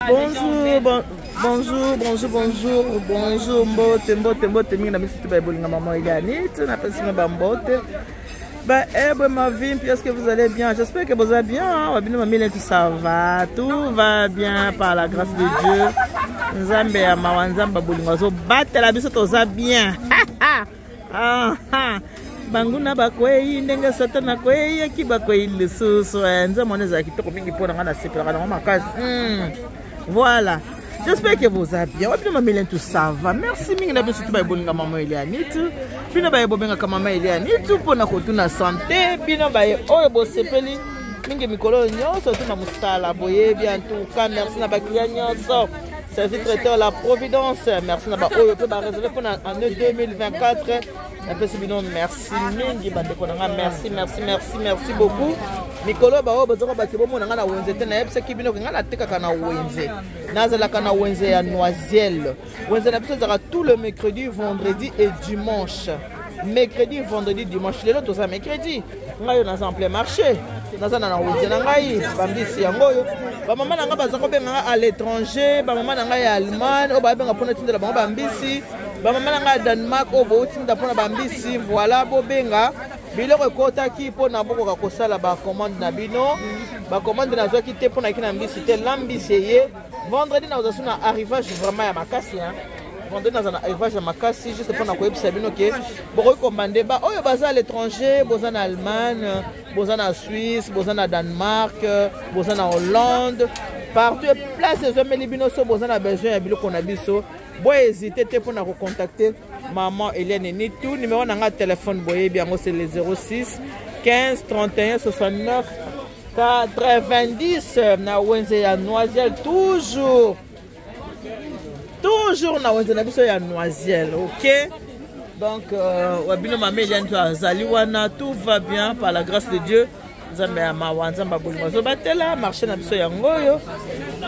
Bonjour, mbote, mingi na biso tu babolinga maman Eliane, tu na pesi ba mbote. Ma vie, est-ce que vous allez bien? J'espère que vous allez bien. Ça va, tout va bien par la grâce de Dieu. Nzambe ya mawanzamba bolinga zo battre la biso toza bien. Banguna bakwei ndenge satana kwei ki bakwei lisusu nzamone za kitoko mingi pona ngana sepela na makasi. Voilà. J'espère que vous allez bien. Tout ça va. Merci mingi na biso tu babolinga maman Eliane. Bino baye bobenga kama maman Eliane pour na kotuna santé. Bino baye oyo bo sepeli mingi mikolo nyonso tu na musala boye bien tout cas. Merci na bakia nyonso. Service traiteur la Providence. Merci na ba oyo pe ba réserver pour en 2024. Merci mingi bandeko nanga merci beaucoup. Mikolo ba oyo bazoko ba kibomo nanga na wenze te na yebse kibino ngala tekaka na wenze. Nazala kana wenze ya Noisiel. Wenze na biso zaka tout le mercredi, vendredi et dimanche. Mercredi, vendredi, dimanche. Les autres ça mercredi. Ngayo na en plein marché. Nazana na wenze na ngai bambisi yangoyo. Ba mama nanga bazoko benga à l'étranger, ba mama nanga ya Allemagne, o ba benga pona tindela bango bambisi. Ba mama nanga Danemark o bo tinda pona bambisi. Voilà bo benga. Biloko kota ki pona boko ka kosala ba commande na bino. Ba commande na zo ki te pona ki na mbisi te lambisi ye. Vendredi na ozasuna arrivage vraiment ya makasi hein. Vendredi na arrivage ya makasi juste pona ko yebisa bino ke boko commande ba oyo baza à l'étranger, boza na Allemagne, boza na Suisse, boza na Danemark, boza na Hollande. Partout place les hommes libino so boza na besoin ya biloko na biso. Boy hésiter te pona ko contacter maman Eliane ni tout numéro na nga téléphone boye bien c'est le 06 15 31 69 90 na wenze ya Noisiel toujours na wenze na biso ya Noisiel, OK? Donc wabino maman Eliane to azali wana tout va bien par la grâce de Dieu. Nzambe ya mawanzamba bolingo zo batela marché na biso ya ngoyo.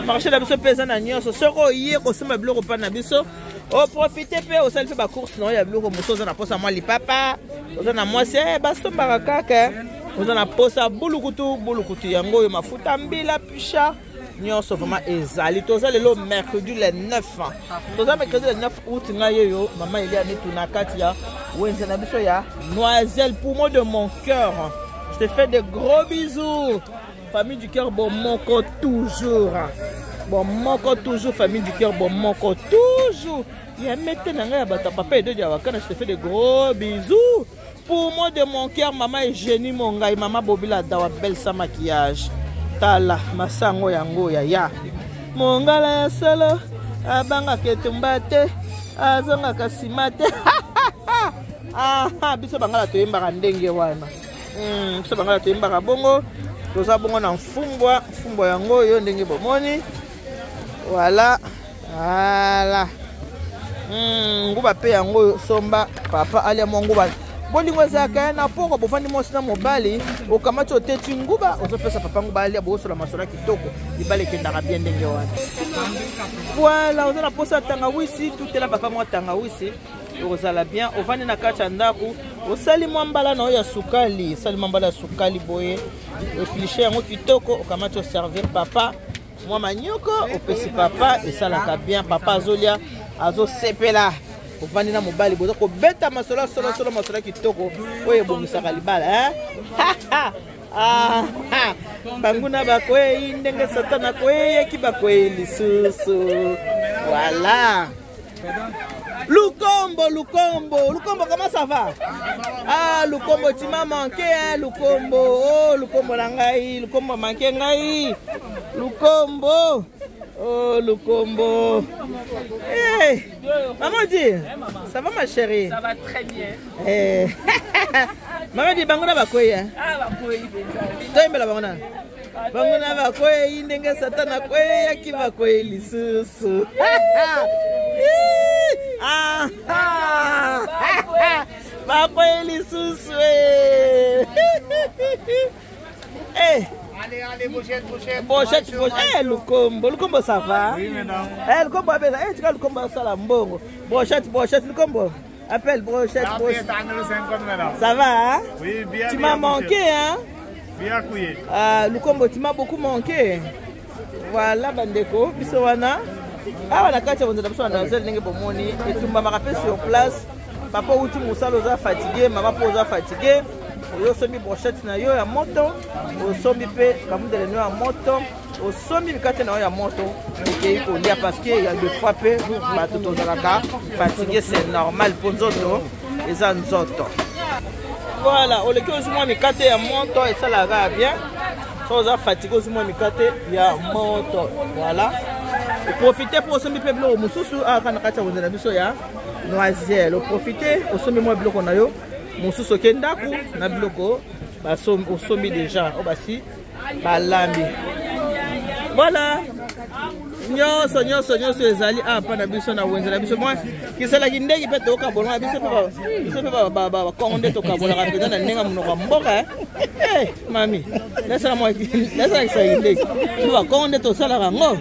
Marché na biso pesa na nyonso soko ye ko sema biloko pa na biso. O profiter pe o salfe ba course no ya biloko mosoza na posa mwa lipapa. Oza na mwasi basomba kaka. Oza na posa bulukutu yango yo mafuta mbila pisha. Nyonso vraiment ezali toza lelo mercredi le 9. Toza mercredi le 9 août ngayo yo maman Eliane tunakati ya wenze na biso ya Noisiel pour moi de mon cœur. Je te fais de gros bisous. Famille du cœur, bon moko toujours. Bon moko toujours, famille du cœur, bon moko toujours. Il y a maintenant papa et deux diawakana, je te fais de gros bisous. Pour moi de mon cœur, maman et Jenny Mongai, maman Bobila dawa belle sa maquillage. Tala, masango yango ya. Mongala ya solo, abanga ketumbate, azonga kasimate. Biso bangala toyemba ndenge wana. Biso bangala toyemba bongo. Toza bongo na mfumbwa yango yo ndenge bomoni. Voilà. Nguba pe yango somba papa ali monguba. Bolingo zaka na poko bofandi mosi na mobali okamati oteti nguba ozopesa papa nguba ali abosola masola kitoko libale kendaka bien ndenge wana. Voilà, on a posé tangawisi tout est là papa moi tangawisi. Ozala bien ovani na kati ndaku osali mwambala na ya sukali sali mwambala sukali boye epliche yango kitoko okamati servir papa mwa manyoko opesi papa esalaka bien papa azolia azosepela ovani na mobali boza ko beta masola solo masola kitoko oye bongisaka libala banguna bakwei ndenge satana kwei ki bakwei lisusu. Voilà. Lukombo, comment ça va? Lukombo, tu m'as manqué, hein, Lukombo. Oh, Lukombo, Lukombo, manqué, ngai. Lukombo. Oh, Lukombo. Hey, maman dit, ça va ma chérie? Ça va très bien. Maman dit, bangona bakoye, hein? Bakoye. Toi, la bangona. Bangona bakoye, ndenge satana koye, ki bakoye lisusu. Bakoye lisusu. Allez, Bochette. Lukombo, ça va? Oui, maintenant. Lukombo, tu as Lukombo, ça la mbongo. Bochette, Lukombo. Appelle brochette. Ça va, hein? Oui, bien. Tu m'as manqué, hein? Bien couillé. Lukombo, tu m'as beaucoup manqué. Voilà bandeko biso wana awa na kati ya bonzela biso na noiselle ndenge bomoni etumbamaka pe sur place papa uti mosala oza fatigué mama mpo oza fatigué osombi brochette na yo ya moto osombi mpe bamundele na yo ya moto osombi mikate na yo ya moto okei kolia parce que ya deux fois mpe bato tozalaka fatigué c'est normal mpo nzoto eza nzoto. Voilà oleki ozwi mwa mikate ya moto esalaka bien so oza fatigué ozwi mwa mikate ya moto. Voilà profite mpo osombi mpe biloko mosusu aka na kati ya bonzela biso ya noiselle oprofite osombi mwa biloko na yo mosusu oke ndako na biloko osombi deja o basi balambi. Voilà nyonso ezali apa na biso na wenze na biso mwa kisalaki ndenge mpe tokabolaka biso mpe bakongo nde tokabolaka mpenza na ndenge monoko ya mboka mami nasala kisalaki ndenge so bakongo nde tosalaka yango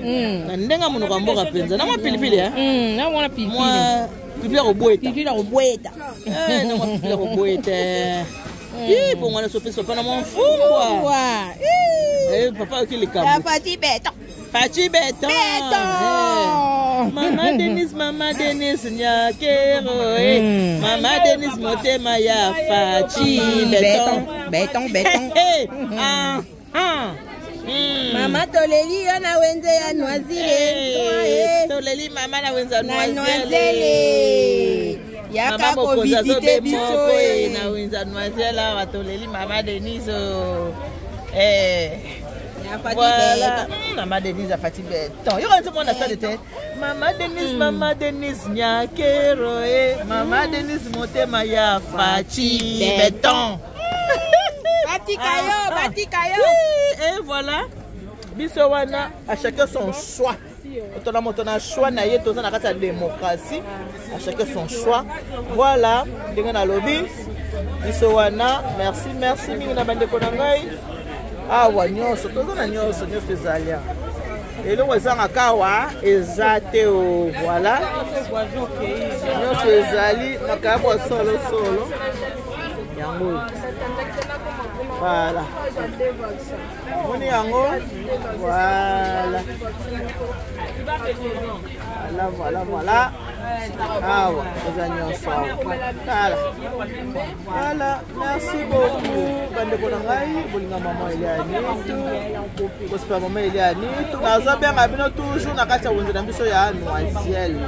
na ndenge monoko ya mboka mpenza na mwa pilipili mwa pilipili ya kobweta pilipili ya kobweta pour moi, c'est pas mon fou. Papa, qui est calme. Fati Béton. Maman Denise, Nyakero. Maman Denise, Motema, ya Fati Béton. Mama Toleli, on a wenze ya noiselle. Toleli, maman a wenze ya noiselle. Yaka ko visiter biso na wenza noiselle awa toleli mama Denise voilà mama Denise a Fati Béton yo kanti mwana sale te mama Denise Nyakero mama Denise motema ya Fati Béton batikayo et voilà biso wana à chacun son choix. On a choix na yeto na kati ya démocratie à chacun son choix. Voilà ndenge na lobby biso wana merci mingi na bandeko na ngai awa nyonso tozana nyonso ezali eloko ezanga kawa eza te o. Voilà nyonso ezali makabo solo yango. Voilà moni yango voilà awa eza nyonso voilà merci beaucoup bandeko na ngai bolinga mama elianitu kosipa mama elianitu nazobenga bino toujours na kati ya wenze na biso ya noiselle.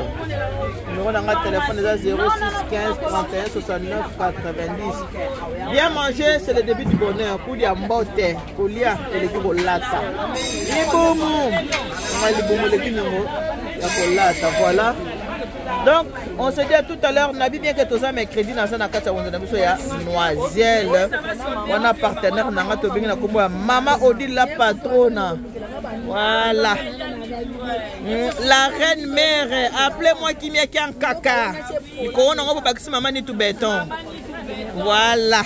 Numéro na ngai telefone eza 06 15 31 69 90. Bien manger c'est le début du bonheur. Kulia mbote kolia eleki kolata libumu leki nyongo ya kolata. Voilà donc on se dit à tout à l'heure. Nabi bien que tous ça mercredi dans na kati ya wenze na biso ya noiselle on a partenaire nanga to bingi na kombo ya mama Odile la patrona. Voilà la reine mère appelez-moi Kimia Kian Kaka ikoona ngo bakisi mama ni tout béton. Voilà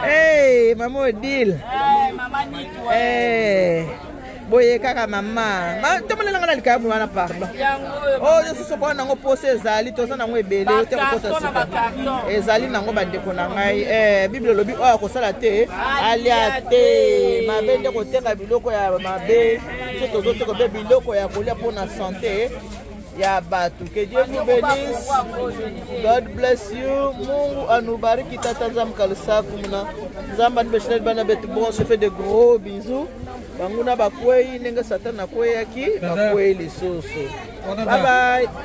hey mama Odile boye kaka mama tomonela nga na likabu wana pardon oyo susu mpo nango pose ezali toza nango ebele te kokota sika ezali nango bandeko na ngai bible lobi oyo akosala te alia te mabe nde koteka biloko ya mabe so tozoteka mpe biloko ya kolia mpona santé ya batu. Que Dieu nous bénisse. God bless you. Mungu anubariki tata Nzambe kalisa kumuna. Nzambe anibeshele bana betu bon, je fais de gros bisous. Banguna bakwei nenga satana kweyaki bakwei lisusu. Bye bye.